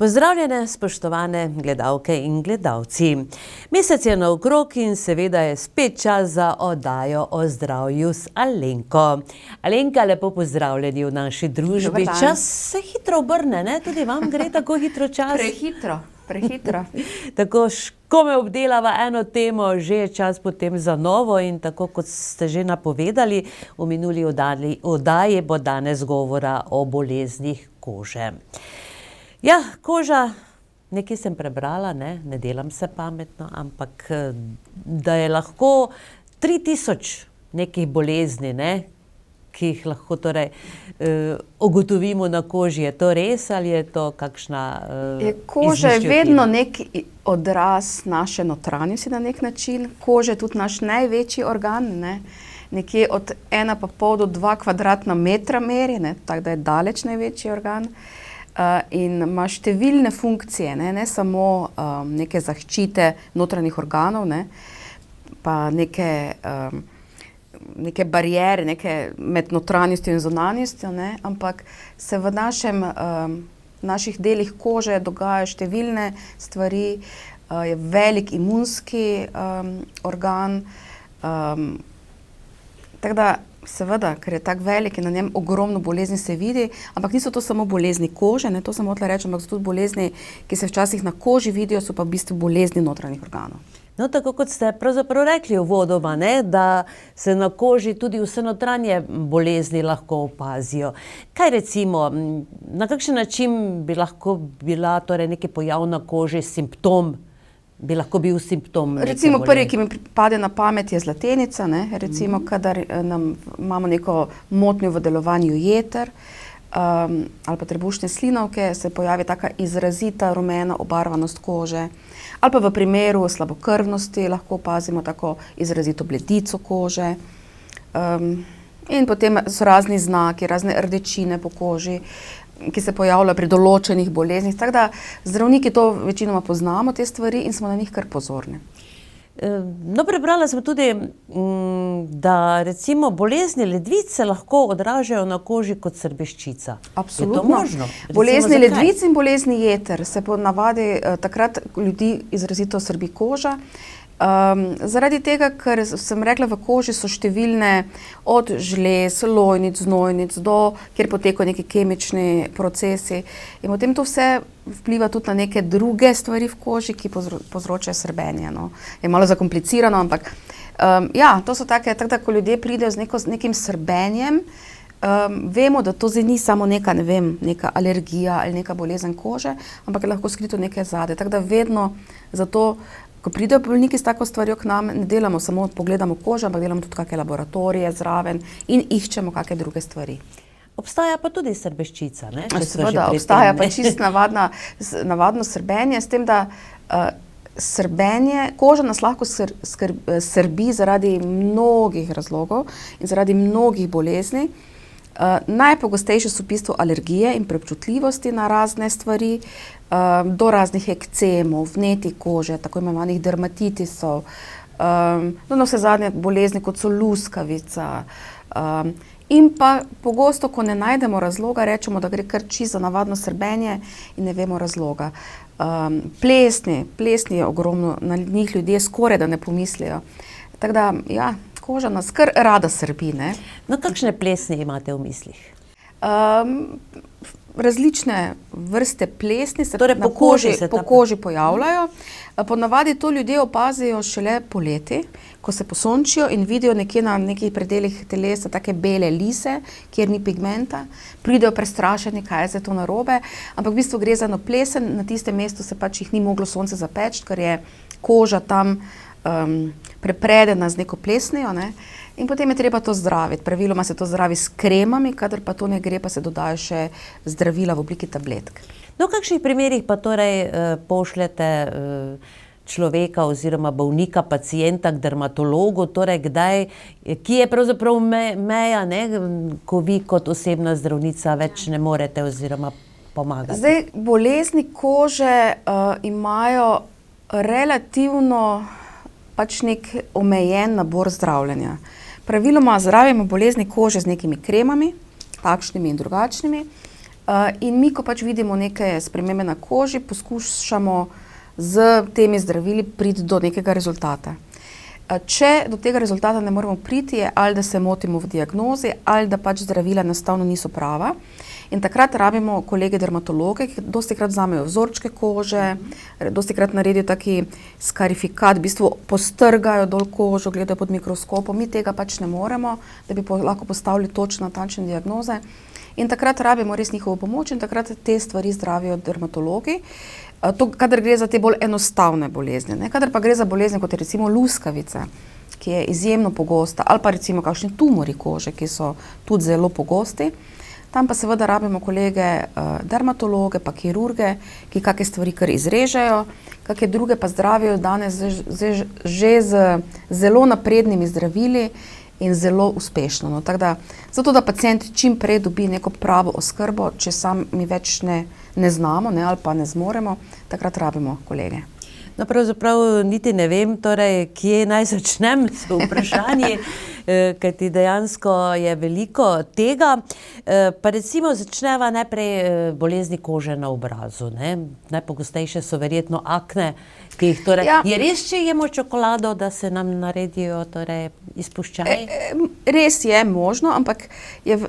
Pozdravljene, spoštovane gledalke in gledalci. Mesec je naokrog in seveda je spet čas za oddajo o zdravju z Alenko. Alenka, lepo pozdravljeni v naši družbi. Čas se hitro obrne, ne? Tudi vam gre tako hitro čas? Prehitro. Tako, ko me obdelava eno temo, že je čas potem za novo in tako, kot ste že napovedali, v minuli oddaji bo danes govora o boleznih kože. Ja, koža, nekaj sem prebrala, ne delam se pametno, ampak da je lahko 3000 nekih bolezni, ki jih lahko torej ugotovimo na koži. Je to res ali je to kakšna Koža je vedno nek odraz naše notranjosti na nek način. Koža je tudi naš največji organ, nekje od 1,5 do 2 kvadratna metra meri, tako da je daleč največji organ. In ima številne funkcije, ne samo neke zaščite notranjih organov, pa neke bariere med notranjostjo in zunanjostjo, ampak se v naših delih kože dogajajo številne stvari, je velik imunski organ, tako da seveda, ker je tako velik in na njem ogromno bolezni se vidi, ampak niso to samo bolezni kože, to sem hotela reči, ampak so tudi bolezni, ki se včasih na koži vidijo, so pa v bistvu bolezni notranjih organov. No, tako kot ste pravzaprav rekli uvodoma, da se na koži tudi vse notranje bolezni lahko opazijo. Kaj recimo, na kakšen način bi lahko bila torej neki pojav na koži, simptom, bi lahko bil simptom neke Recimo bolezni? prvi, ki mi pade na pamet, je zlatenica, recimo, kadar imamo neko motnjo v delovanju jeter, ali pa trebušne slinavke, se pojavi taka izrazita rumena obarvanost kože, ali pa v primeru slabokrvnosti lahko opazimo tako izrazito bledico kože, in potem so razni znaki, razne rdečine po koži, ki se pojavljajo pri določenih boleznih, tako da zdravniki to večinoma poznamo, te stvari, in smo na njih kar pozorni. No, prebrala sem tudi, da recimo bolezni ledvice lahko odražajo na koži kot srbeščica. Absolutno. Je to možno? Bolezni ledvic in bolezni jeter se po navadi takrat ljudi izrazito srbi koža. Zaradi tega, ker sem rekla, v koži so številne od žlez, lojnic, znojnic, kjer potekajo neki kemični procesi. In potem to vse vpliva tudi na neke druge stvari v koži, ki povzročajo srbenje. Je malo zakomplicirano, ampak ja, to so tako da, ko ljudje pridejo z nekim srbenjem, vemo, da to zdaj ni samo neka, neka alergija ali neka bolezen kože, ampak je lahko skrito nekaj zadaj. Tako da vedno zato, ko pridejo bolniki s tako stvarjo k nam, ne delamo samo, pogledamo kožo, ampak delamo tudi kakšne laboratorije zraven in iščemo kakšne druge stvari. Obstaja pa tudi srbeščica, ne? Seveda, obstaja pa čisto navadno srbenje, s tem, da srbenje, koža nas lahko srbi zaradi mnogih razlogov in zaradi mnogih bolezni. Najpogostejše so v bistvu alergije in preobčutljivosti na razne stvari, do raznih ekcemov, vnetij kože, tako imenovanih dermatitisov, no navsezadnje bolezni, kot so luskavica. In pa pogosto, ko ne najdemo razloga, rečemo, da gre kar čisto za navadno srbenje in ne vemo razloga. Plesni je ogromno, na njih ljudje skoraj da ne pomislijo. Tako da, ja, koža nas kar rada srbi, No, kakšne plesni imate v mislih? Različne vrste plesni se Torej, po koži pojavljajo. Ponavadi to ljudje opazijo šele poleti, ko se posončijo in vidijo nekje na nekih predelih telesa take bele lise, kjer ni pigmenta, pridejo prestrašeni, kaj je zdaj to narobe, ampak v bistvu gre za eno plesen, na tistem mestu se pač jih ni moglo sonce zapeči, ker je koža tam prepredena z neko plesnijo, in potem je treba to zdraviti. Praviloma se to zdravi s kremami, kadar pa to ne gre, pa se dodajo še zdravila v obliki tabletk. No, v kakšnih primerih pa torej pošljete človeka oziroma bolnika, pacienta k dermatologu, torej kdaj, ki je pravzaprav meja, ko vi kot osebna zdravnica več ne morete oziroma pomagati? Zdaj, bolezni kože imajo relativno pač nek omejen nabor zdravljenja. Praviloma zdravimo bolezni kože z nekimi kremami, takšnimi in drugačnimi. In mi, ko pač vidimo neke spremembe na koži, poskušamo z temi zdravili priti do nekega rezultata. Če do tega rezultata ne moremo priti, je ali da se motimo v diagnozi, ali da pač zdravila enostavno niso prava. In takrat rabimo kolege dermatologe, ki dostikrat vzamejo vzorčke kože, dostikrat naredijo taki skarifikat, v bistvu postrgajo dol kožo, gledajo pod mikroskopom. Mi tega pač ne moremo, da bi lahko postavili točno natančne diagnoze. In takrat rabimo res njihovo pomoč in takrat te stvari zdravijo dermatologi. To, kadar gre za te bolj enostavne bolezni, ne? Kadar pa gre za bolezni, kot je recimo luskavica, ki je izjemno pogosta, ali pa recimo kakšni tumori kože, ki so tudi zelo pogosti, tam pa seveda rabimo kolege dermatologe, pa kirurge, ki kakšne stvari kar izrežejo, kakšne druge pa zdravijo danes že z zelo naprednimi zdravili in zelo uspešno. No, tako da, zato da pacient čim prej dobi neko pravo oskrbo, če sami več ne znamo, ne, ali pa ne zmoremo, takrat rabimo kolege. No, pravzaprav niti ne vem, torej, kje naj začnem s vprašanji, kajti dejansko je veliko tega. Pa recimo začneva najprej bolezni kože na obrazu, ne? Najpogostejše so verjetno akne, ki jih torej... Ja. Je res, če jemo čokolado, da se nam naredijo torej izpuščaji? Res je možno, ampak je,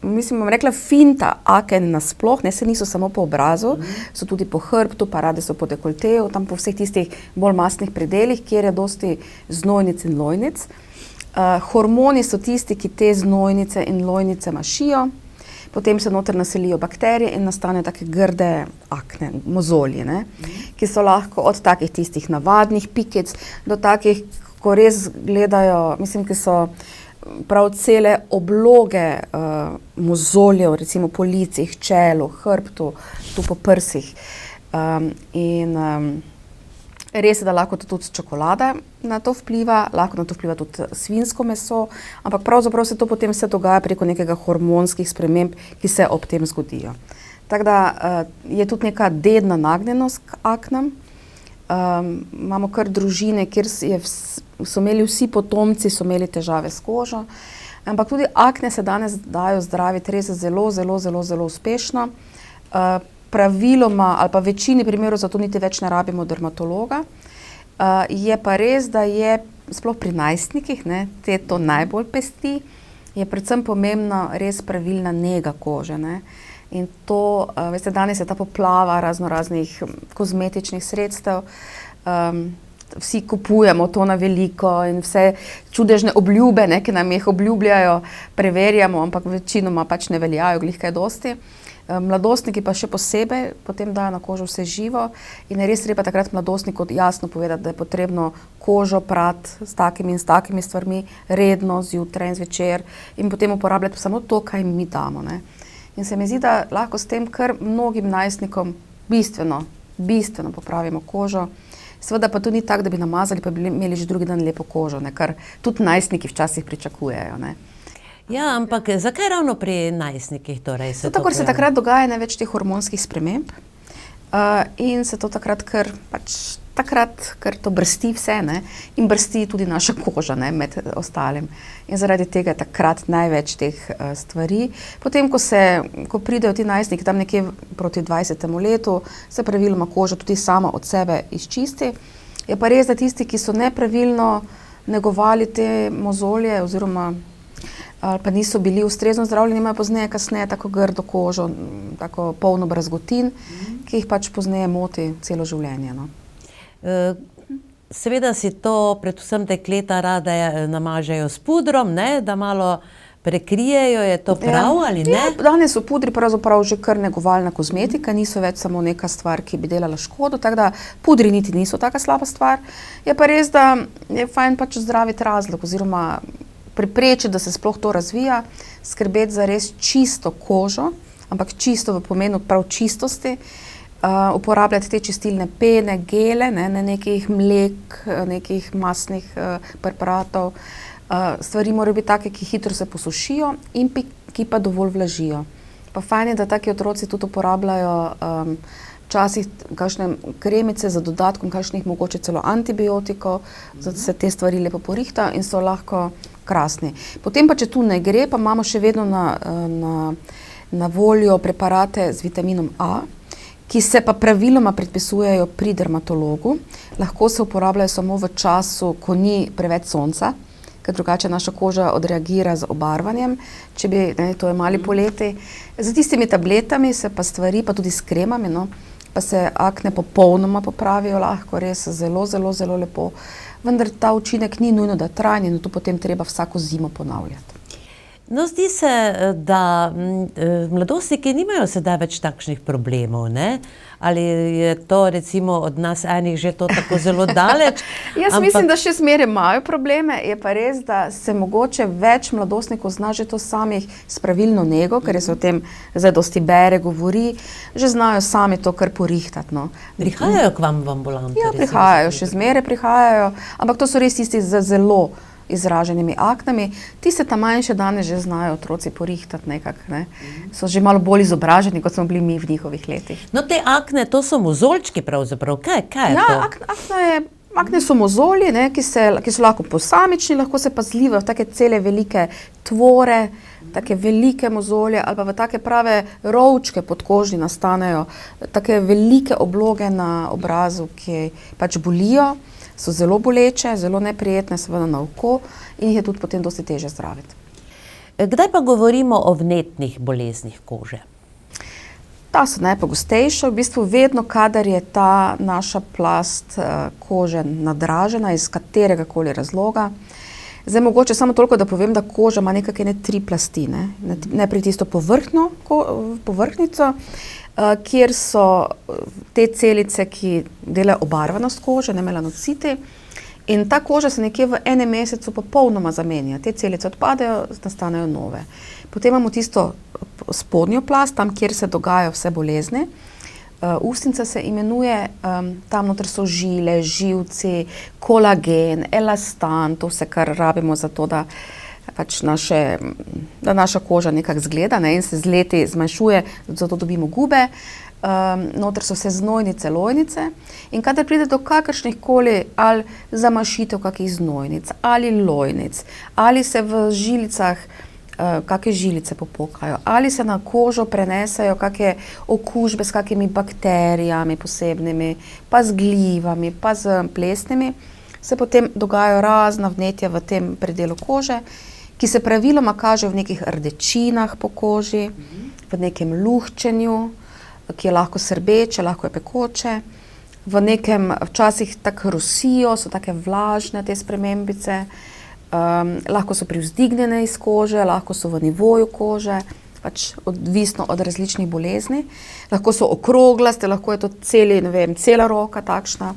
mislim, bom rekla, finta aken nasploh, ne, se niso samo po obrazu, so tudi po hrbtu, pa rade so po dekolteju, tam po vseh tistih bolj mastnih predelih, kjer je dosti znojnic in lojnic. Hormoni so tisti, ki te znojnice in lojnice mašijo, potem se noter naselijo bakterije in nastane take grde akne, mozolji, ne, ki so lahko od takih tistih navadnih pikic do takih, ko res gledajo, mislim, ki so prav cele obloge mozoljev, recimo po licih, čelu, hrbtu, tu po prsih. Res je, da lahko tudi čokolada na to vpliva, lahko na to vpliva tudi svinjsko meso, ampak pravzaprav se to potem vse dogaja preko nekega hormonskih sprememb, ki se ob tem zgodijo. Tako da je tudi neka dedna nagnjenost k aknam. Imamo kar družine, kjer so imeli vsi potomci, so imeli težave s kožo, ampak tudi akne se danes dajo zdraviti res zelo, zelo, zelo, zelo uspešno. Praviloma ali pa večini primerov zato niti več ne rabimo dermatologa. Je pa res, da je sploh pri najstnikih, ne, te to najbolj pesti, je predvsem pomembna res pravilna nega kože, ne. In to, veste, danes je ta poplava raznih kozmetičnih sredstev, vsi kupujemo to na veliko in vse čudežne obljube, ne, ki nam jih obljubljajo, preverjamo, ampak večinoma pač ne veljajo glih kaj dosti. Mladostniki pa še posebej potem dajo na kožo vse živo in je res treba takrat mladostniku jasno povedati, da je potrebno kožo prati s takimi stvarmi redno, zjutraj in zvečer in potem uporabljati samo to, kaj mi damo, ne. In se mi zdi, da lahko s tem kar mnogim najstnikom bistveno popravimo kožo. Seveda pa to ni tako, da bi namazali pa bi imeli že drugi dan lepo kožo, ne, kar tudi najstniki včasih pričakujejo, ne. Ja, ampak zakaj ravno pri najstnikih torej se to tako, ker se takrat dogaja največ teh hormonskih sprememb in se to takrat kar to brsti vse, ne, in brsti tudi naša koža, ne, med ostalim. In zaradi tega je takrat največ teh stvari. Potem, ko pridejo ti najstniki tam nekje proti 20. letu, se praviloma koža tudi sama od sebe izčisti. Je pa res, da tisti, ki so nepravilno negovali te mozolje oziroma ali pa niso bili ustrezno zdravljeni, imajo pozneje kasneje tako grdo kožo, tako polno brazgotin, ki jih pač pozneje moti celo življenje, no. Seveda si to predvsem dekleta rade namažejo s pudrom, ne, da malo prekrijejo, je to prav ali ne? Ja, danes so pudri pravzaprav že kar negovalna kozmetika, niso več samo neka stvar, ki bi delala škodo, tako da pudri niti niso taka slaba stvar. Je pa res, da je fajn pač zdraviti razlog oziroma preprečiti, da se sploh to razvija, skrbeti za res čisto kožo, ampak čisto v pomenu prav čistosti, uporabljati te čistilne pene, gele, ne nekih mlek, nekih masnih preparatov. Stvari morajo biti take, ki hitro se posušijo in ki pa dovolj vlažijo. Pa fajn je, da taki otroci tudi uporabljajo včasih kakšne kremice za dodatkom, kakšnih mogoče celo antibiotikov, zato se te stvari lepo porihtajo in so lahko krasni. Potem pa, če tu ne gre, pa imamo še vedno na na voljo preparate z vitaminom A, ki se pa praviloma predpisujejo pri dermatologu. Lahko se uporabljajo samo v času, ko ni preveč sonca, ker drugače naša koža odreagira z obarvanjem, če bi, to je mali poleti. Z tistimi tabletami se pa stvari, pa tudi s kremami, pa se akne popolnoma popravijo lahko, res zelo, zelo, zelo lepo. Vendar ta učinek ni nujno, da je trajen in to potem treba vsako zimo ponavljati. No, zdi se, da mladostniki nimajo sedaj več takšnih problemov, ne? Ali je to recimo od nas enih že to tako zelo daleč? Mislim, da še zmeraj imajo probleme, je pa res, da se mogoče več mladostnikov zna že to samih s pravilno nego, ker se o tem zdaj dosti bere, govori, že znajo sami to kar porihtati. Prihajajo k vam v ambulanto? Ja, prihajajo, še zmeraj prihajajo, ampak to so res tisti z zelo izraženimi aknami. Tiste ta manjše danes že znajo otroci porihtati nekako, ne. So že malo bolj izobraženi, kot smo bili mi v njihovih letih. No, te akne, to so mozoljčki pravzaprav, kaj je to? Akne so mozolji, ki so lahko posamični, lahko se pa zlivajo v take cele velike tvore, take velike mozolje ali pa v take prave rovčke pod kožni nastanejo, take velike obloge na obrazu, ki pač bolijo, so zelo boleče, zelo neprijetne seveda na oko in jih je tudi potem dosti težje zdraviti. Kdaj pa govorimo o vnetnih boleznih kože? Ta so najpogostejša, v bistvu vedno, kadar je ta naša plast kože nadražena iz kateregakoli razloga. Zdaj mogoče samo toliko, da povem, da koža ima nekakšne 3 plasti, najprej tisto povrhnjico, kjer so te celice, ki delajo obarvanost kože, melanociti, in ta koža se nekje v enem mesecu popolnoma zamenja. Te celice odpadejo, nastanejo nove. Potem imamo tisto spodnjo plast, tam, kjer se dogajajo vse bolezni. Ustnica se imenuje, tam noter so žile, živci, kolagen, elastan, to vse, kar rabimo za to, da pač naša koža nekako zgleda, in se z leti zmanjšuje, zato dobimo gube. Noter so vse znojnice, lojnice, in kadar pride do kakršnih koli ali zamašitev kakih znojnic ali lojnic, ali se v žilicah kakšne žilice popukajo, ali se na kožo prenesejo kakšne okužbe s kakimi bakterijami posebnimi, pa z glivami, pa z plesnimi, se potem dogajajo razna vnetja v tem predelu kože, ki se praviloma kažejo v nekih rdečinah po koži, v nekem luhčenju, ki je lahko srbeče, lahko je pekoče, v nekem včasih tako rosijo, so take vlažne te spremembice, lahko so privzdignjene iz kože, lahko so v nivoju kože, pač odvisno od različnih bolezni, lahko so okroglaste, lahko je to cela roka takšna.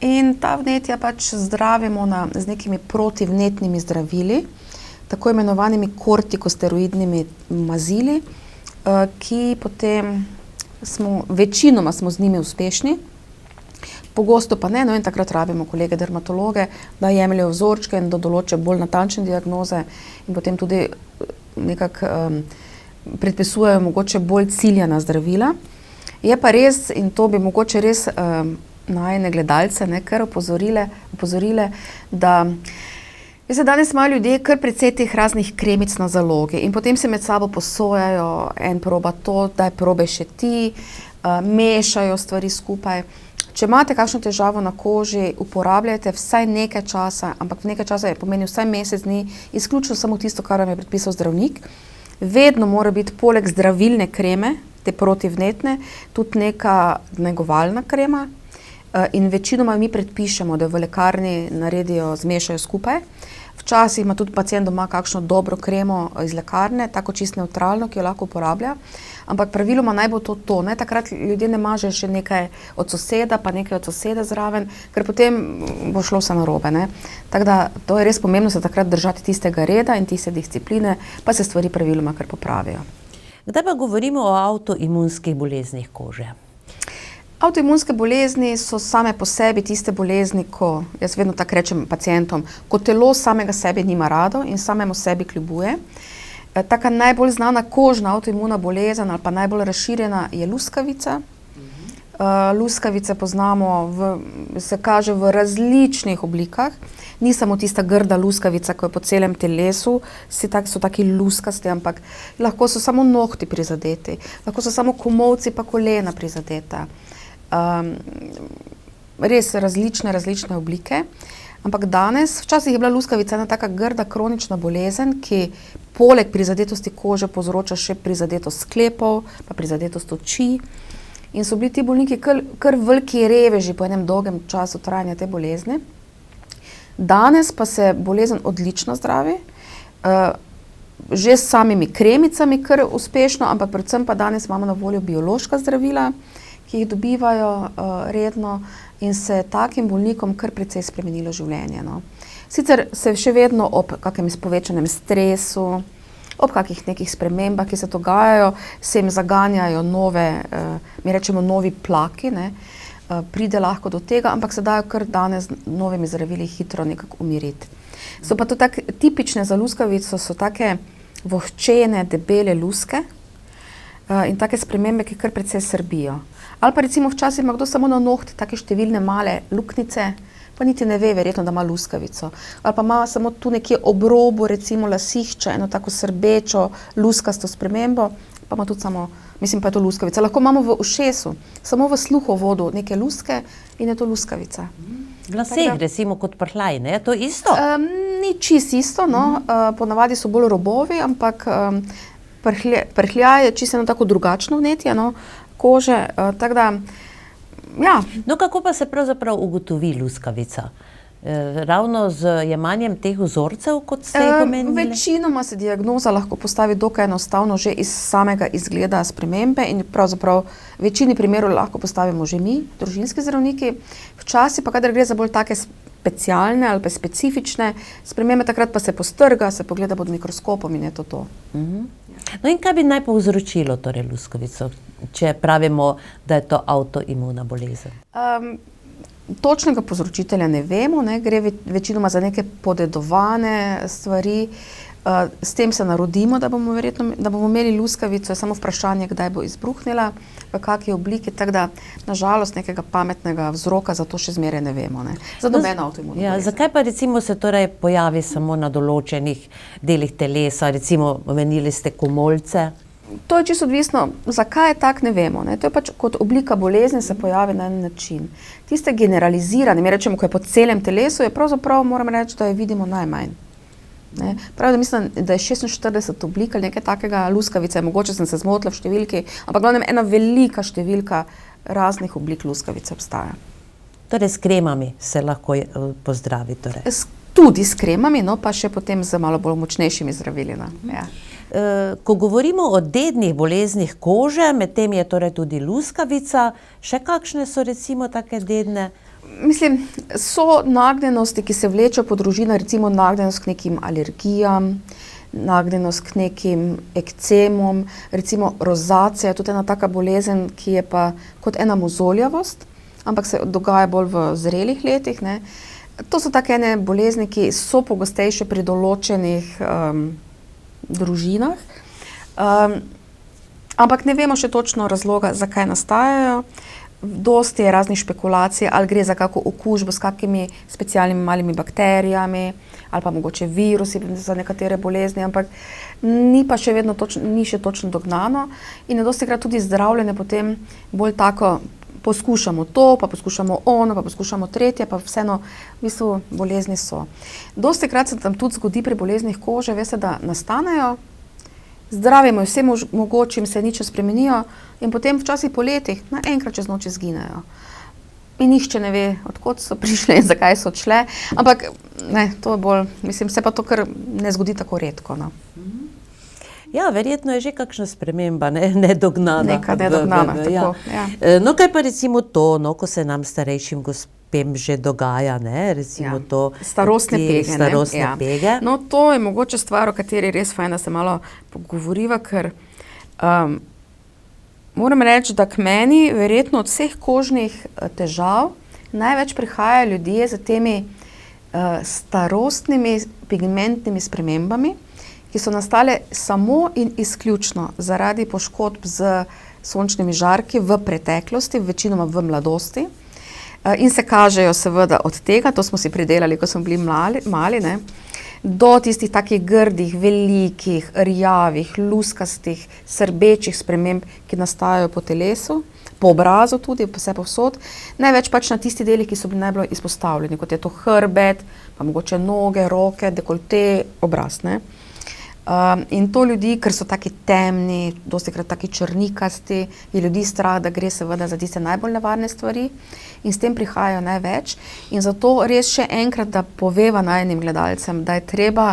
In ta vnetja pač zdravimo z nekimi protivnetnimi zdravili, tako imenovanimi kortikosteroidnimi mazili, ki potem večinoma smo z njimi uspešni, pogosto pa ne, in takrat rabimo kolege dermatologe, da jemljajo vzorčke in da določijo bolj natančne diagnoze in potem tudi nekako predpisujejo mogoče bolj ciljana zdravila. Je pa res, in to bi mogoče res najine gledalce kar opozorile, da danes imajo ljudje kar precej teh raznih kremic na zalogi in potem se med sabo posojajo, en proba to, daj probaj še ti, mešajo stvari skupaj. Če imate kakšno težavo na koži, uporabljajte vsaj nekaj časa, ampak nekaj časa pomeni vsaj mesec dni, izključno samo tisto, kar vam je predpisal zdravnik. Vedno mora biti poleg zdravilne kreme, te protivnetne, tudi neka negovalna krema in večinoma mi predpišemo, da v lekarni naredijo, zmešajo skupaj. Včasih ima tudi pacient doma kakšno dobro kremo iz lekarne, tako čisto nevtralno, ki jo lahko uporablja. Ampak praviloma naj bo to. Takrat ljudje ne mažejo še nekaj od soseda, pa nekaj od soseda zraven, ker potem bo šlo vse narobe. Tako da to je res pomembno se takrat držati tistega reda in tiste discipline, pa se stvari praviloma kar popravijo. Kdaj pa govorimo o avtoimunskih boleznih kože? Avtoimunske bolezni so same po sebi tiste bolezni, ko, jaz vedno tako rečem pacientom, ko telo samega sebe nima rado in samemu sebi kljubuje. Taka najbolj znana kožna avtoimuna bolezen ali pa najbolj razširjena je luskavica. Luskavice poznamo, se kaže v različnih oblikah. Ni samo tista grda luskavica, ko je po celem telesu, so taki luskasti, ampak lahko so samo nohti prizadeti, lahko so samo komolci pa kolena prizadeta. Res različne oblike. Ampak danes, včasih je bila luskavica ena taka grda kronična bolezen, ki poleg prizadetosti kože povzroča še prizadetost sklepov, pa prizadetost oči. In so bili ti bolniki kar veliki reveži po enem dolgem času trajanja te bolezni. Danes pa se bolezen odlično zdravi, že s samimi kremicami kar uspešno, ampak predvsem pa danes imamo na voljo biološka zdravila, ki jih dobivajo redno in se takim bolnikom kar precej spremenilo življenje. No. Sicer se še vedno ob kakem povečanem stresu, ob kakih nekih spremembah, ki se dogajajo, se jim zaganjajo mi rečemo novi plaki, ne. Pride lahko do tega, ampak se dajo kar danes novimi zdravili hitro nekako umiriti. So pa to tako tipične za luskavico, so take vohčene, debele luske in take spremembe, ki kar precej srbijo. Ali pa recimo včasih ima kdo samo na nohti take številne male luknjice, pa niti ne ve verjetno, da ima luskavico. Ali pa ima samo tu nekje ob robu recimo lasišča, eno tako srbečo, luskasto spremembo, pa ima tudi samo, mislim pa je to luskavica. Lahko imamo v ušesu, samo v sluhovodu neke luske in je to luskavica. V laseh recimo kot prhljaj, ne? Je to isto? Ni čist isto, no. Ponavadi so bolj robovi, ampak prhljaj je čisto eno tako drugačno vnetje, no, kože, tako da, ja. No, kako pa se pravzaprav ugotovi luskavica? Ravno z jemanjem teh vzorcev, kot ste jih omenili? Večinoma se diagnoza lahko postavi dokaj enostavno že iz samega izgleda spremembe in pravzaprav v večini primerov lahko postavimo že mi, družinski zdravniki. Včasih pa, kadar gre za bolj take specialne ali pa specifične spremembe, takrat pa se postrga, se pogleda pod mikroskopom in je to to. No in kaj bi naj povzročilo torej luskavico, če pravimo, da je to avtoimuna bolezen? Točnega povzročitelja ne vemo, ne, gre večinoma za neke podedovane stvari, s tem se narodimo, da bomo imeli luskavico, je samo vprašanje, kdaj bo izbruhnila, v kakšni obliki, tako da nažalost nekega pametnega vzroka za to še zmeraj ne vemo, ne. Za nobeno avtoimuno bolezen. Zakaj pa recimo se torej pojavi samo na določenih delih telesa, recimo omenili ste komolce? To je čisto odvisno, zakaj je tak, ne vemo, ne. To je pač kot oblika bolezni se pojavi na en način. Tiste generalizirane, mi rečemo, ko je po celem telesu, je pravzaprav, moram reči, da je vidimo najmanj. Ne. Pravi, da mislim, da je 46 oblik ali nekaj takega luskavice, mogoče sem se zmotila v številki, ampak glavnem ena velika številka raznih oblik luskavice obstaja. Torej s kremami se lahko pozdravi torej? Tudi s kremami, no pa še potem z malo bolj močnejšimi zdravili, no. Ja. Ko govorimo o dednih boleznih kože, medtem je torej tudi luskavica, še kakšne so recimo take dedne? Mislim, so nagnjenosti, ki se vlečejo po družinah, recimo nagnjenost k nekim alergijam, nagnjenost k nekim ekcemom, recimo rozacija je tudi ena taka bolezen, ki je pa kot ena mozoljavost, ampak se dogaja bolj v zrelih letih, ne. To so take ene bolezni, ki so pogostejše pri določenih družinah, ampak ne vemo še točno razloga, zakaj nastajajo. Dosti je raznih špekulacij, ali gre za kako okužbo s kakimi specialnimi malimi bakterijami, ali pa mogoče virusi za nekatere bolezni, ampak ni pa še vedno ni še točno dognano in je dostikrat tudi zdravljenje potem bolj tako, poskušamo to, pa poskušamo ono, pa poskušamo tretje, pa vseeno v bistvu bolezni so. Dostikrat se tam tudi zgodi pri boleznih kože, veste, da nastanejo, zdravimo vse mogoče, jim se nič ne spremenijo in potem včasih po letih naenkrat čez noč izginejo. In nihče ne ve, od kod so prišle in zakaj so odšle, ampak ne, to je bolj, mislim, se pa to kar ne zgodi tako redko, no. Ja, verjetno je že kakšna sprememba, nedognana. Neka nedognana, tako, ja. No, kaj pa recimo to, no, ko se nam starejšim gospem že dogaja, ne, recimo to. Starostne pege, ne. Starostne pege. No, to je mogoče stvar, o kateri res fajn, da se malo pogovoriva, ker moram reči, da k meni verjetno od vseh kožnih težav največ prihajajo ljudje z temi starostnimi pigmentnimi spremembami, ki so nastale samo in izključno zaradi poškodb z sončnimi žarki v preteklosti, večinoma v mladosti. In se kažejo seveda od tega, to smo si pridelali, ko smo bili mali, ne, do tistih takih grdih, velikih, rjavih, luskastih, srbečih sprememb, ki nastajajo po telesu, po obrazu tudi, vse povsod. Največ pač na tisti delih, ki so bili najbolj izpostavljeni, kot je to hrbet, pa mogoče noge, roke, dekolte, obraz, ne. In to ljudi, ker so taki temni, dostikrat taki črnikasti, je ljudi strah, da gre seveda za tiste najbolj nevarne stvari in s tem prihajajo največ. In zato res še enkrat, da poveva najnim gledalcem, da je treba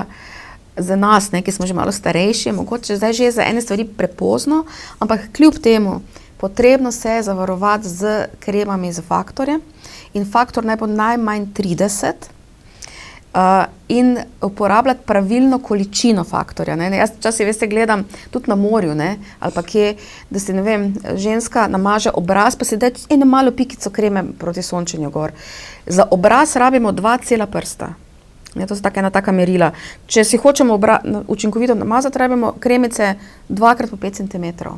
za nas, ne, ki smo že malo starejši, mogoče zdaj že za ene stvari prepozno, ampak kljub temu potrebno se je zavarovati z kremami z faktorjem in faktor naj bo najmanj 30, in uporabljati pravilno količino faktorja. Ne. Jaz včasih, veste, gledam tudi na morju, ne, ali pa kje, da si, ne vem, ženska namaže obraz, pa si da eno malo pikico kreme proti sončenju gor. Za obraz rabimo 2 cela prsta. Ne, to so taka merila. Če si hočemo učinkovito namazati, rabimo kremice 2 x po 5 centimetrov.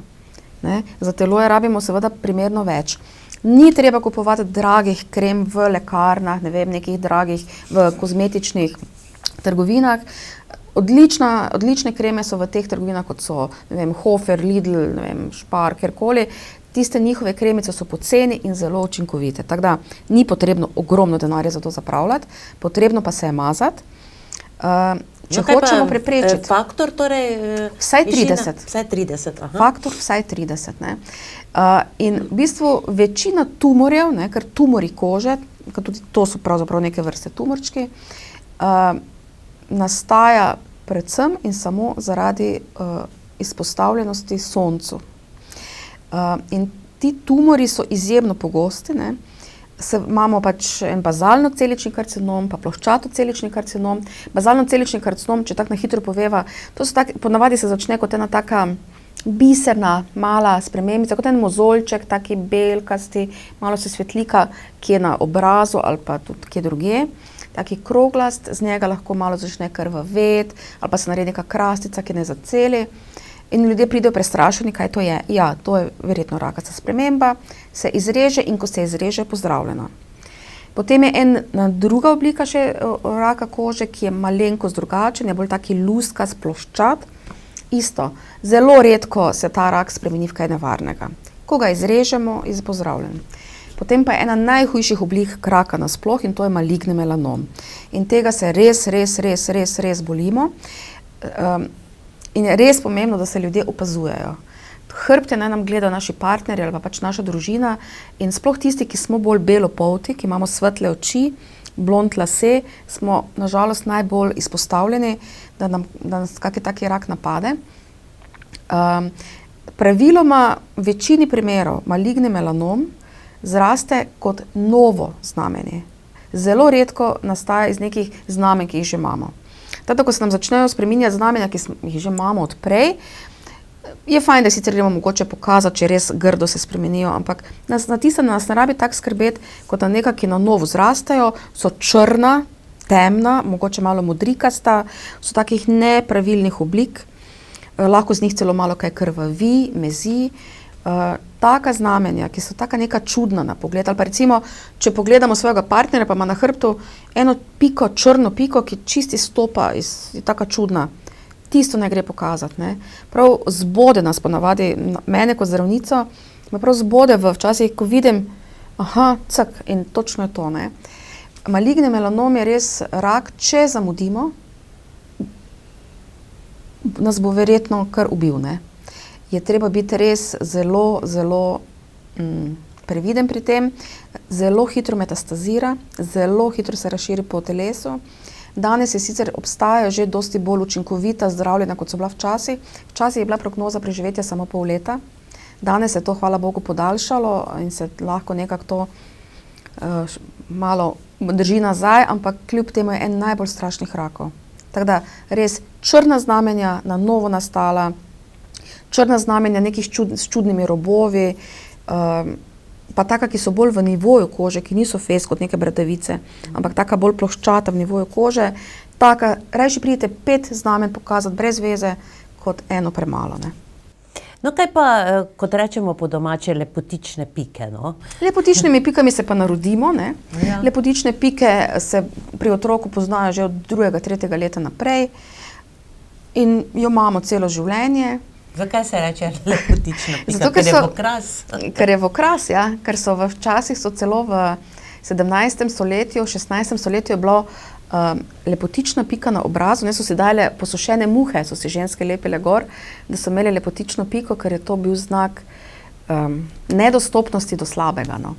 Ne. Za telo je rabimo seveda primerno več. Ni treba kupovati dragih krem v lekarnah, ne vem, nekih dragih v kozmetičnih trgovinah. Odlične kreme so v teh trgovinah, kot so, ne vem, Hofer, Lidl, ne vem, Spar, kjerkoli. Tiste njihove kremice so poceni in zelo učinkovite. Tako da ni potrebno ogromno denarja za to zapravljati, potrebno pa se je mazati. Če hočemo preprečiti. Faktor torej? Vsaj 30. Vsaj 30, aha. Faktor vsaj 30, ne. In v bistvu večina tumorjev, ne, ker tumori kože, ker tudi to so pravzaprav neke vrste tumorčki, nastaja predvsem in samo zaradi izpostavljenosti soncu. In ti tumori so izjemno pogosti, ne. Imamo pač en bazalno-celični karcinom, pa ploščato-celični karcinom. Bazalno-celični karcinom, če tako na hitro poveva, to so ponavadi se začne kot ena taka biserna, mala spremembica, kot en mozolček, taki belkasti, malo se svetlika, ki je na obrazu ali pa tudi kje drugje. Taki kroglast, z njega lahko malo začne krvaveti, ali pa se naredi neka krastica, ki ne zaceli. In ljudje pridejo prestrašeni, kaj to je. Ja, to je verjetno rakasta sprememba, se izreže in ko se izreže, je pozdravljeno. Potem je ena druga oblika še raka kože, ki je malenkost drugačen, je bolj taki luskast, ploščat. Isto, zelo redko se ta rak spremeni v kaj nevarnega. Ko ga izrežemo, je pozdravljen. Potem pa je ena najhujših oblik raka nasploh in to je maligni melanom. In tega se res bolimo. In je res pomembno, da se ljudje opazujejo. Hrbte naj nam gledajo naši partnerji ali pa pač naša družina in sploh tisti, ki smo bolj belopolti, ki imamo svetle oči, blond lase, smo nažalost najbolj izpostavljeni, da nas kaki taki rak napade. Praviloma v večini primerov maligni melanom zraste kot novo znamenje. Zelo redko nastaja iz nekih znamenj, ki jih že imamo. Tako, ko se nam začnejo spreminjati znamenja, ki jih že imamo odprej, je fajn, da sicer gremo mogoče pokazati, če res grdo se spremenijo, ampak nas ne rabi tako skrbeti, kot na nekaj, ki na novo zrastajo, so črna, temna, mogoče malo modrikasta, so takih nepravilnih oblik, lahko z njih celo malo kaj krvavi, mezi. Taka znamenja, ki so taka neka čudna na pogled, ali pa recimo, če pogledamo svojega partnerja, pa ima na hrbtu eno piko, črno piko, ki čisti stopa, je taka čudna. Tisto ne gre pokazati, ne. Prav zbode nas ponavadi, mene kot zdravnico, me prav zbode včasih, ko vidim, in točno je to, ne. Maligni melanom je res rak, če zamudimo, nas bo verjetno kar ubil, ne. Je treba biti res zelo previden pri tem, zelo hitro metastazira, zelo hitro se razširi po telesu. Danes je sicer obstajajo že dosti bolj učinkovita zdravljenja, kot so bila včasih. Včasih je bila prognoza preživetja samo pol leta. Danes se to, hvala Bogu, podaljšalo in se lahko nekako to malo drži nazaj, ampak kljub temu je en najbolj strašnih rakov. Tako da res črna znamenja, na novo nastala, črna znamenja nekih s čudnimi robovi, pa taka, ki so bolj v nivoju kože, ki niso fez kot neke bradavice, ampak taka bolj ploščata v nivoju kože, taka, rajši pridete 5 znamen pokazati brez veze, kot eno premalo, ne. No, kaj pa, kot rečemo po domače, lepotične pike, no? Lepotičnimi pikami se pa narodimo, ne? Ja. Lepotične pike se pri otroku poznajo že od 2., 3. leta naprej in jo imamo celo življenje. Zakaj se reče lepotična pika? Zato, ker je v okras? Ker je v okras, ja. Ker so včasih so celo v 17. stoletju, 16. stoletju je bilo lepotična pika na obrazu, ne, so si dale posušene muhe, so si ženske lepile gor, da so imeli lepotično piko, ker je to bil znak nedostopnosti do slabega, no.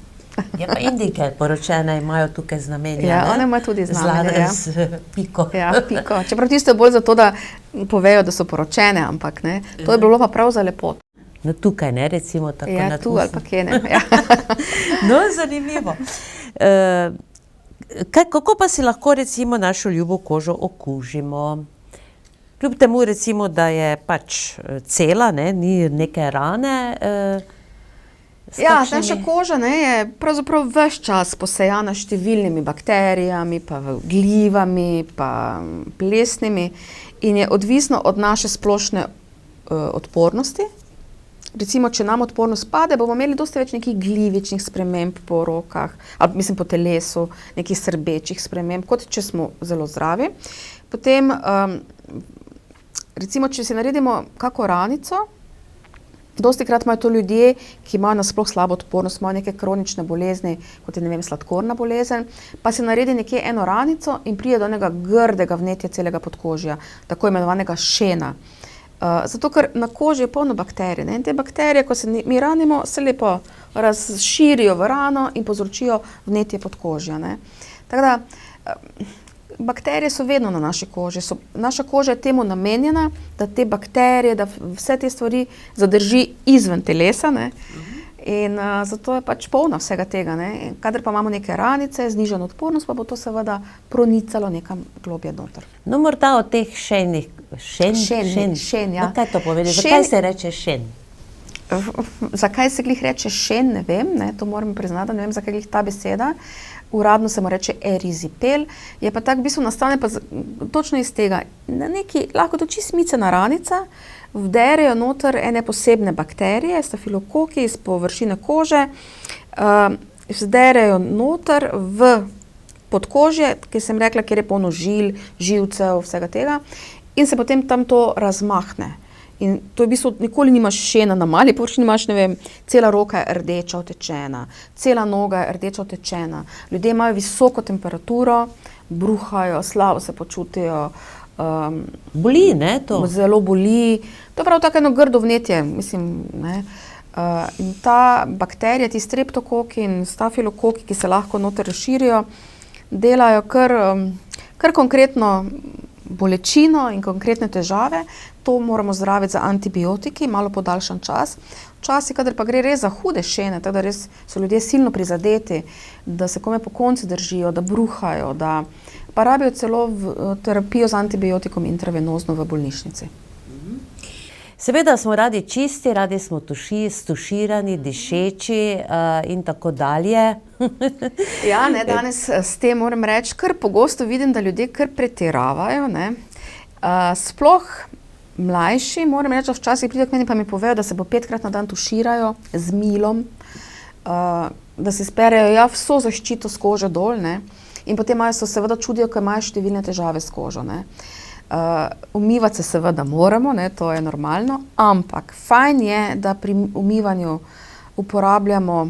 Ja, pa Indijke poročene imajo tukaj znamenja, Ja, one imajo tudi znamenja, ja. Z piko. Ja, piko. Čeprav tiste bolj zato, da povejo, da so poročene, ampak ne, to je bilo pa prav za lepoto. No, tukaj, ne, recimo tako Ja, nad tu usnjem. ali pa kje, ne. Ja. No, zanimivo. Kako pa si lahko recimo našo ljubo kožo okužimo? Kljub temu recimo, da je pač cela, ne, ni neke rane. Ja, naša koža, ne, je pravzaprav ves čas posejana s številnimi bakterijami, pa glivami, pa plesnimi in je odvisno od naše splošne odpornosti. Recimo, če nam odpornost pade, bomo imeli dosti več nekih glivičnih sprememb po rokah, ali mislim po telesu, nekih srbečih sprememb, kot če smo zelo zdravi. Potem, recimo, če si naredimo kako ranico, dostikrat imajo to ljudje, ki imajo nasploh slabo odpornost, imajo neke kronične bolezni, kot je, ne vem, sladkorna bolezen, pa si naredi nekje eno ranico in pride do enega grdega vnetja celega podkožja, tako imenovanega šena. Zato, ker na koži je polno bakterij, ne? In te bakterije, ko se mi ranimo, se lepo razširijo v rano in povzročijo vnetje podkožja, ne? Tako da, bakterije so vedno na naši koži. Naša koža je temu namenjena, da te bakterije, da vse te stvari zadrži izven telesa, ne? In zato je pač polna vsega tega, ne? Kadar pa imamo neke ranice, znižano odpornost, pa bo to seveda pronicalo nekam globje noter. No, morda o teh šenih. Šen, ja. No, kaj to pomeni? Zakaj se reče šen? Zakaj se glih reče šen, ne vem, ne? To moram priznati, ne vem, zakaj glih ta beseda. Uradno se mu reče erizipel, je pa tak v bistvu nastane pa točno iz tega. Na neki, lahko to čisto micena ranica, vderejo noter ene posebne bakterije, stafilokoki iz površine kože, vderejo noter v podkožje, ki sem rekla, kjer je polno žil, živcev, vsega tega, in se potem tam to razmahne. In to je v bistvu, nikoli nimaš šena na mali površini, imaš, ne vem, cela roka je rdeča otečena, cela noga je rdeča otečena. Ljudje imajo visoko temperaturo, bruhajo, slabo se počutijo. Boli, ne, to? Zelo boli. To je prav tako eno grdo vnetje, mislim, ne. In ta bakterija, ti streptokoki in stafilokoki, ki se lahko noter razširijo, delajo kar konkretno bolečino in konkretne težave. To moramo zdraviti za antibiotiki, malo podaljšan čas. Včasih, kadar pa gre res za hude šene, tako da res so ljudje silno prizadeti, da se kome pokonci držijo, da bruhajo, da pa rabijo celo terapijo z antibiotikom intravenozno v bolnišnici. Seveda smo radi čisti, radi smo stuširani, dišeči in tako dalje. Ja, ne, danes s tem moram reči, kar pogosto vidim, da ljudje kar pretiravajo, ne. Sploh mlajši, moram reči, da včasih pridejo k meni pa mi povejo, da se po 5-krat na dan tuširajo z milom, da se sperejo vso zaščito s kože dol, ne. In potem se seveda čudijo, ker imajo številne težave s kožo, ne. Umivati se seveda moramo, ne, to je normalno, ampak fajn je, da pri umivanju uporabljamo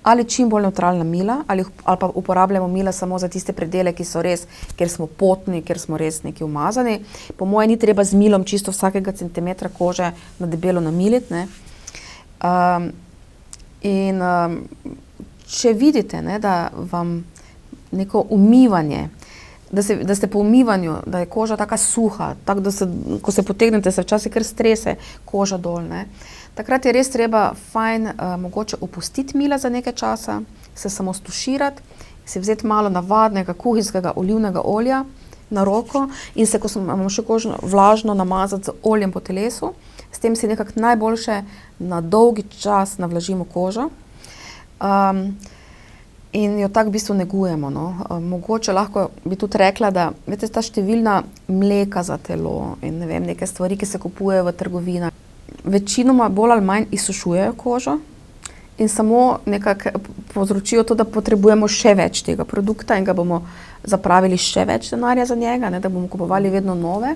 ali čim bolj nevtralna mila, ali pa uporabljamo mila samo za tiste predele, ki so res, kjer smo potni, kjer smo res neki umazani. Po moje ni treba z milom čisto vsakega centimetra kože na debelo namiliti, ne. Če vidite, ne, da vam neko umivanje, da ste po umivanju, da je koža taka suha, tako da ko se potegnete, se včasih kar strese koža dol, ne. Takrat je res treba fajn mogoče opustiti mila za nekaj časa, se samo stuširati, si vzeti malo navadnega kuhinjskega olivnega olja na roko in se, ko imamo še kožo vlažno, namazati z oljem po telesu. S tem si nekako najboljše na dolgi čas navlažimo kožo. In jo tako v bistvu negujemo, no. Mogoče lahko bi tudi rekla, da veste, ta številna mleka za telo in ne vem, neke stvari, ki se kupujejo v trgovinah. večinoma bolj ali manj izsušujejo kožo in samo nekako povzročijo to, da potrebujemo še več tega produkta in ga bomo zapravili še več denarja za njega, ne, da bomo kupovali vedno nove.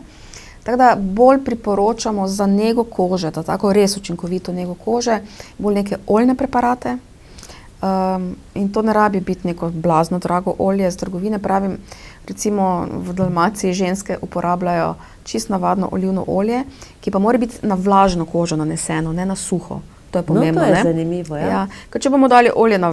Tako da bolj priporočamo za nego kože, da tako res učinkovito nego kože, bolj neke oljne preparate. In to ne rabi biti neko blazno drago olje z trgovine. Pravim, recimo v Dalmaciji ženske uporabljajo čisto navadno olivno olje, ki pa mora biti na vlažno kožo naneseno, ne na suho. To je pomembno. No, to je zanimivo, ja. Ja. Ker če bomo dali olje na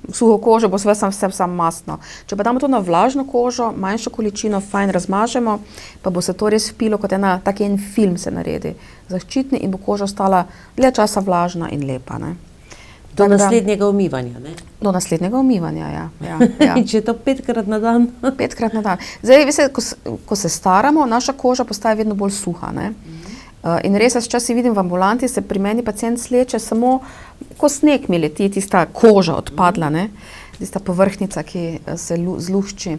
suho kožo, bo vse mastno. Če pa damo to na vlažno kožo, manjšo količino, fajn razmažemo, pa bo se to res vpilo, kot tak en film se naredi. Zaščitni in bo koža ostala dlje časa vlažna in lepa, ne. Do naslednjega umivanja, ne? Do naslednjega umivanja, ja. In če je to 5-krat na dan? 5-krat na dan. Zdaj, veste, ko se staramo, naša koža postaja vedno bolj suha, ne. In res, jaz včasih vidim v ambulanti, se pri meni pacient sleče samo, ko sneg mi leti, tista koža odpadla, ne, tista povrhnjica, ki se zlušči.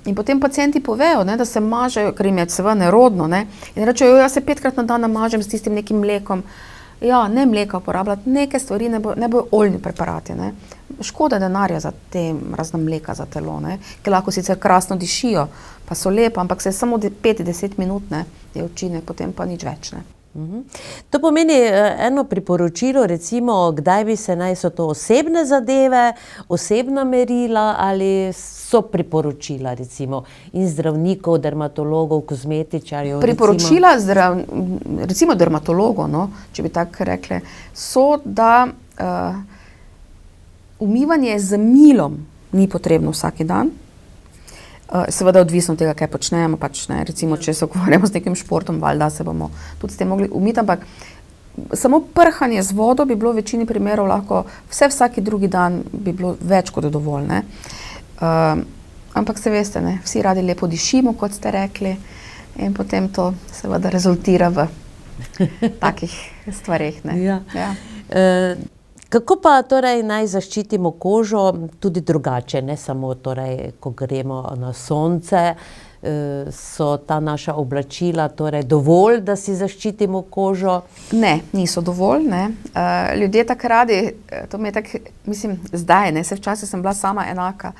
In potem pacienti povejo, ne, da se mažejo, ker jim je seveda nerodno, ne, in rečejo, jaz se 5-krat na dan namažem s tistim nekim mlekom. Ja, ne mleka uporabljati, neke stvari ne bojo oljni preparati, ne. Škoda denarja za te razna mleka za telo, ne, ki lahko sicer krasno dišijo, pa so lepa, ampak se samo 5-10 minut, ne, je učinek, potem pa nič več, ne. To pomeni eno priporočilo, recimo, kdaj bi se naj so to osebne zadeve, osebna merila ali so priporočila, recimo, in zdravnikov, dermatologov, kozmetičarjev. Priporočila recimo dermatologov, no, če bi tako rekli, so, da umivanje z milom ni potrebno vsak dan. Seveda odvisno od tega, kaj počnemo, pač ne, recimo, če se ukvarjamo z nekim športom, valjda se bomo tudi s tem mogli umiti, ampak samo prhanje z vodo bi bilo v večini primerov lahko, vsaki drugi dan bi bilo več kot dovolj, ne. Ampak se veste, ne, vsi radi lepo dišimo, kot ste rekli, in potem to seveda rezultira v takih stvareh, ne. Ja. Kako pa torej naj zaščitimo kožo tudi drugače, ne samo torej, ko gremo na sonce, so ta naša oblačila torej dovolj, da si zaščitimo kožo? Ne, niso dovolj, ne. Ljudje tako radi, to mi je tako, mislim, zdaj, ne, se včasih sem bila sama enaka.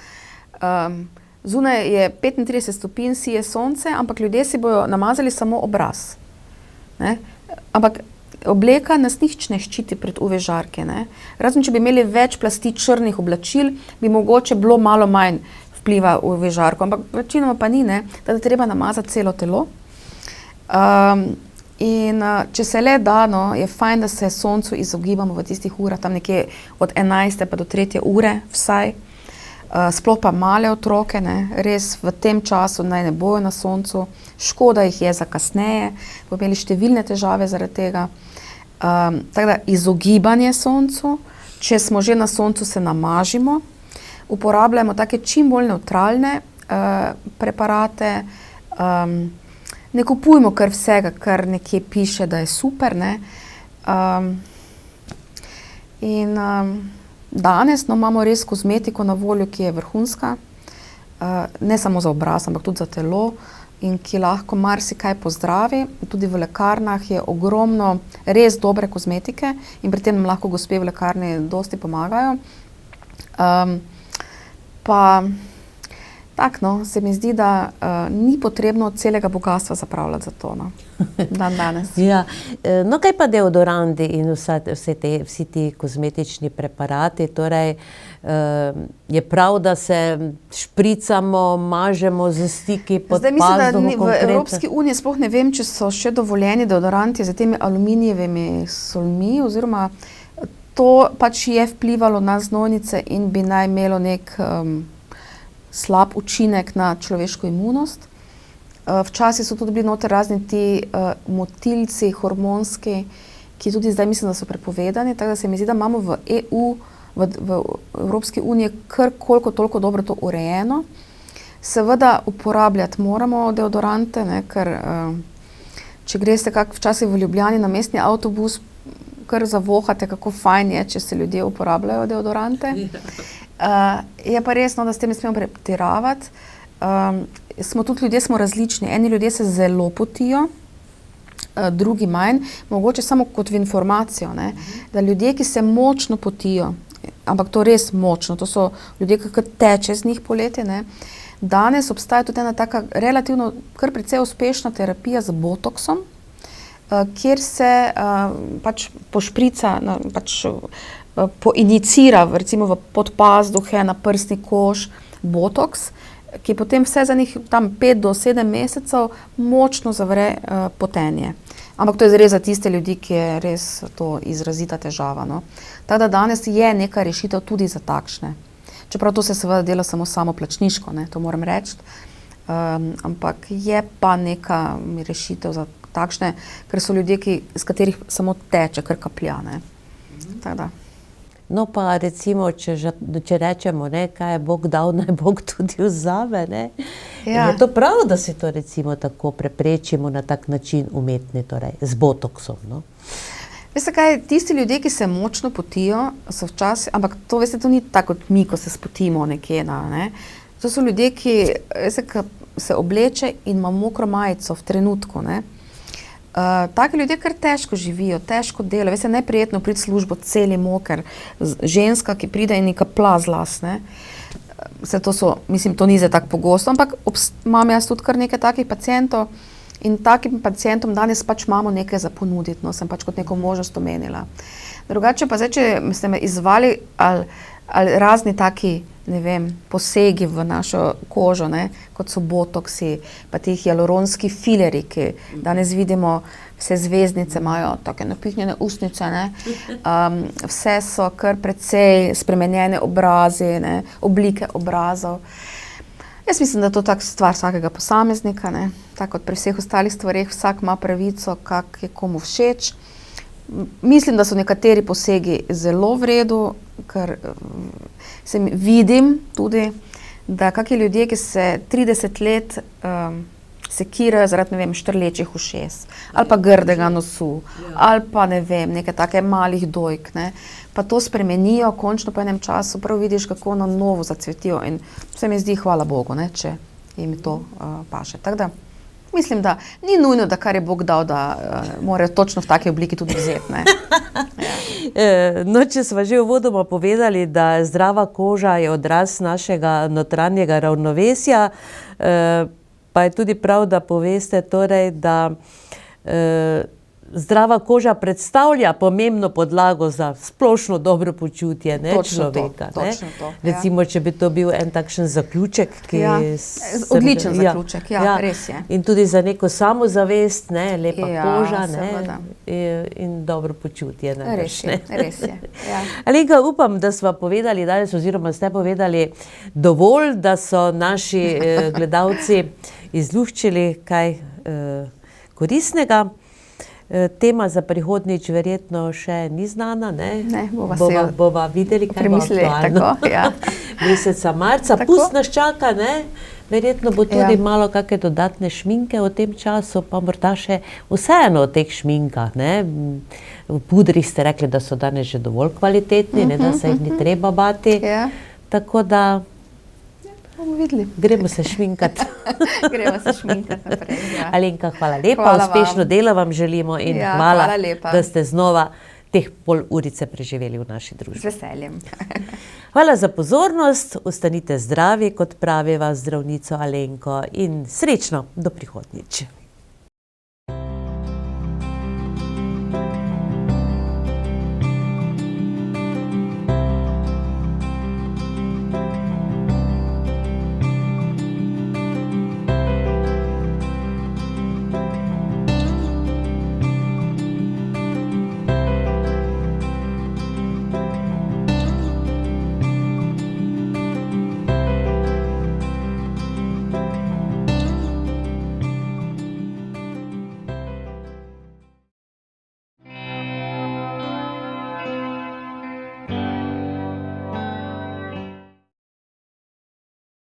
Zunaj je 35 stopinj, sije sonce, ampak ljudje si bojo namazali samo obraz, ne. Ampak obleka nas nič ne ščiti pred UV žarke, ne. Razen, če bi imeli več plasti črnih oblačil, bi mogoče bilo malo manj vpliva UV žarko, ampak večinoma pa ni, ne, da je treba namazati celo telo. In če se le da, no, je fajn, da se soncu izogibamo v tistih urah, tam nekje od 11. pa do 3. ure vsaj. Sploh pa male otroke, ne, res v tem času naj ne bojo na soncu, škoda jih je za kasneje, bodo imeli številne težave zaradi tega. Tako da izogibanje soncu, če smo že na soncu, se namažimo, uporabljamo take čim bolj nevtralne preparate, ne kupujmo kar vsega, kar nekje piše, da je super, ne. Danes imamo res kozmetiko na voljo, ki je vrhunska, ne samo za obraz, ampak tudi za telo in ki lahko marsikaj pozdravi. Tudi v lekarnah je ogromno res dobre kozmetike in pri tem nam lahko gospe v lekarni dosti pomagajo. Pa tako, no, se mi zdi, da ni potrebno celega bogatstva zapravljati za to, no, dan danes. Ja. No, kaj pa deodoranti in vsi ti kozmetični preparati, torej je prav, da se špricamo, mažemo z stiki pod pazduho konkretno? Zdaj mislim, da v Evropski uniji sploh ne vem, če so še dovoljeni deodoranti z temi aluminijevimi solmi, oziroma to pač je vplivalo na znojnice in bi naj imelo nek slab učinek na človeško imunost. Včasih so tudi bili noter razni ti motilci, hormonski, ki tudi zdaj mislim, da so prepovedani, tako da se mi zdi, da imamo v EU, v Evropski uniji kar koliko toliko dobro to urejeno. Seveda uporabljati moramo deodorante, ne, ker če greste kak včasih v Ljubljani na mestni avtobus, kar zavohate, kako fajn je, če se ljudje uporabljajo deodorante. Je pa resno, da s tem ne smemo pretiravati. Ljudje smo različni. Eni ljudje se zelo potijo, drugi manj, mogoče samo kot v informacijo, ne, da ljudje, ki se močno potijo, ampak to res močno, to so ljudje, ki teče z njih poleti, ne, danes obstaja tudi ena taka relativno kar precej uspešna terapija z botoksom, kjer se pač pošprica, poinicira recimo v podpazduhe, na prsni koš botoks, ki potem vse za njih tam 5 do 7 mesecev močno zavre potenje. Ampak to je res za tiste ljudi, ki je res to izrazita težava. No. Tako da danes je neka rešitev tudi za takšne. Čeprav to se seveda dela samo plačniško, ne, to moram reči. Ampak je pa neka rešitev za takšne, ker so ljudje, z katerih samo teče, kar kaplja. Ne. Tako da. No pa recimo, če rečemo, ne, kaj je Bog dal, naj Bog tudi vzame. Ne? Ja. Je to prav, da si to recimo tako preprečimo na tak način umetni, torej z botoksom? No? Veste kaj, tisti ljudje, ki se močno potijo, so včasih, ampak to, veste, to ni tako kot mi, ko se spotimo nekje. Ne? To so ljudje, ki se obleče in ima mokro majico v trenutku. Ne? Taki ljudje kar težko živijo, težko delajo. Veste, neprijetno priti v službo celi moker, ženska, ki pride in neka plaz las, ne. To so, mislim, to ni za tako pogosto, ampak imam jaz tudi kar nekaj takih pacientov in takim pacientom danes pač imamo nekaj za ponuditi, no, sem pač kot neko možnost omenila. Drugače pa zdaj, če ste me izvali ali razni taki, ne vem, posegi v našo kožo, ne, kot so botoksi, pa ti hialuronski fileri, ki danes vidimo, vse zvezdnice imajo take napihnjene ustnice, ne, vse so kar precej spremenjene obrazi, ne, oblike obrazov. Jaz mislim, da je to tak stvar vsakega posameznika, ne, tako kot pri vseh ostalih stvareh, vsak ima pravico, kak je komu všeč. Mislim, da so nekateri posegi zelo v redu, ker vidim tudi, da kakšni ljudje, ki se 30 let sekirajo zaradi, ne vem, štrlečih ušes, ali pa grdega nosu, ali pa, ne vem, nekaj take malih dojk, ne, pa to spremenijo, končno po enem času prav vidiš, kako na novo zacvetijo in se mi zdi, hvala Bogu, ne, če jim to paše. Tako da, mislim, da ni nujno, da kar je Bog dal, da morajo točno v taki obliki tudi vzeti. Ne? Ja. No, če smo že uvodoma povedali, da zdrava koža je odraz našega notranjega ravnovesja, pa je tudi prav, da poveste, torej, da zdrava koža predstavlja pomembno podlago za splošno dobro počutje, ne, človeka. Točno to. Recimo, če bi to bil en takšen zaključek, ki odličen zaključek, res je. In tudi za neko samozavest, ne, lepa koža, seveda. In dobro počutje. Res je. Ja. Alenka, upam, da smo povedali danes, oziroma ste povedali dovolj, da so naši gledalci izluščili kaj koristnega. Tema za prihodnjič verjetno še ni znana, ne? Ne, bova videli, kaj bo aktualno. Meseca marca. Pust nas čaka, ne? Verjetno bo tudi malo kakšne dodatne šminke v tem času, pa morda še vseeno o teh šminkah, ne? V pudrih ste rekli, da so danes že dovolj kvalitetni, ne, da se jih ni treba bati. Tako da gremo se šminkati. Naprej. Ja. Alenka, hvala lepa, uspešno delo vam želimo in hvala, da ste znova teh pol urice preživeli v naši družbi. Z veseljem. Hvala za pozornost, ostanite zdravi, kot pravi vas zdravnico Alenko, in srečno do prihodnjič.